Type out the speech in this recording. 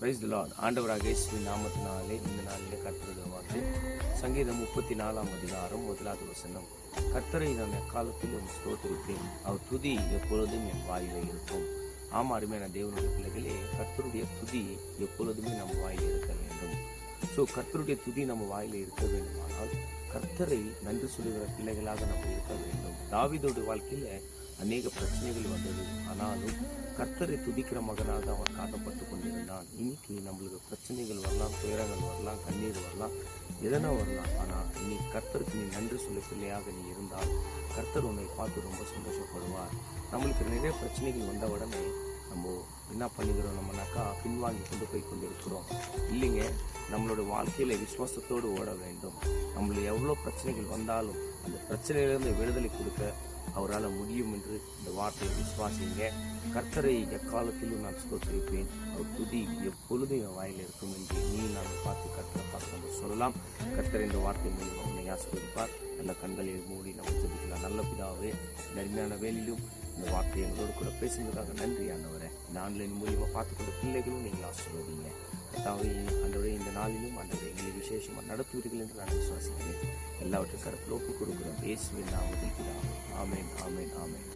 Praise the Lord. ஆண்டவராக இயேசுவின் நாமத்தினாலே இந்த நாளிலே கர்த்தருடைய வார்த்தை சங்கீதம் 34 அதிகாரம் 1வது வசனம். கர்த்தரை நான் எக்காலத்திலும் ஸ்தோத்திரிப்பேன், அவர் துதி எப்பொழுதும் என் வாயிலே இருக்கும். ஆமா, அருமையான தேவனுடைய பிள்ளைகளே, கர்த்தருடைய துதி எப்பொழுதுமே நம்ம வாயில இருக்க வேண்டும். கர்த்தருடைய துதி நம்ம வாயில இருக்க வேண்டுமானால் கர்த்தரை நன்றி சொல்லுகிற பிள்ளைகளாக நம்ம இருக்க வேண்டும். தாவீதோட வாழ்க்கையில அநேக பிரச்சனைகள் வந்தது, ஆனாலும் கர்த்தரை துதிக்கிற மகனாக அவன் காட்டப்பட்டு கொண்டிருந்தான். இன்னைக்கு நம்மளுக்கு பிரச்சனைகள் வரலாம், துயரங்கள் வரலாம், கண்ணீர் வரலாம், எதனா வரலாம். ஆனால் இன்னைக்கு கர்த்தருக்கு நீ நன்றி சொல்ல பிள்ளையாக நீ இருந்தால் கர்த்தர் உன்னை பார்த்து ரொம்ப சந்தோஷப்படுவார். நம்மளுக்கு நிறைய பிரச்சனைகள் வந்த உடனே நம்ம என்ன பண்ணிக்கிறோம், நம்மனாக்கா பின்வாங்கி கொண்டு போய் கொண்டு இருக்கிறோம். இல்லைங்க, நம்மளோட வாழ்க்கையில விசுவாசத்தோடு ஓட வேண்டும். நம்மளுக்கு எவ்வளோ பிரச்சனைகள் வந்தாலும் அந்த பிரச்சனையிலிருந்து விடுதலை கொடுக்க அவரால் முடியும் என்று இந்த வார்த்தையை விசுவாசிங்க. கர்த்தரை எக்காலத்திலும் நான் ஸ்தோத்திரிப்பேன், அவர் துதி எப்பொழுதும் என் வாயில் இருக்கும் என்று நான் பார்த்து கர்த்தரை பார்த்து நம்ம சொல்லலாம். கர்த்தர் இந்த வார்த்தை மூலியமாக உன்னை ஆசீர்வதிப்பார். நல்ல கண்களை மூடி நம்ம ஜெபிக்கலாம். நல்ல பிதாவே, நன்மையான வேலையிலும் இந்த வார்த்தையை எங்களோடு கூட பேசுவதற்காக நன்றி ஆண்டவரே. இந்த ஆன்லைன் மூலியமாக பார்த்துக்கொண்ட பிள்ளைகளும் நீங்கள் ஆசீர்வதிங்க. கர்த்தாவே, ஆண்டவரே, இந்த நாளிலும் ஆண்டவரே எங்களை விசேஷமாக நடத்துவீர்கள் என்று நான் விசுவாசிக்கிறேன். எல்லாவற்றையும் கருத்தில் ஒப்புக் கொடுக்கிறோம். இயேசுவின் நாமத்தில் பிதாவே. ஆமென், ஆமென், ஆமென்.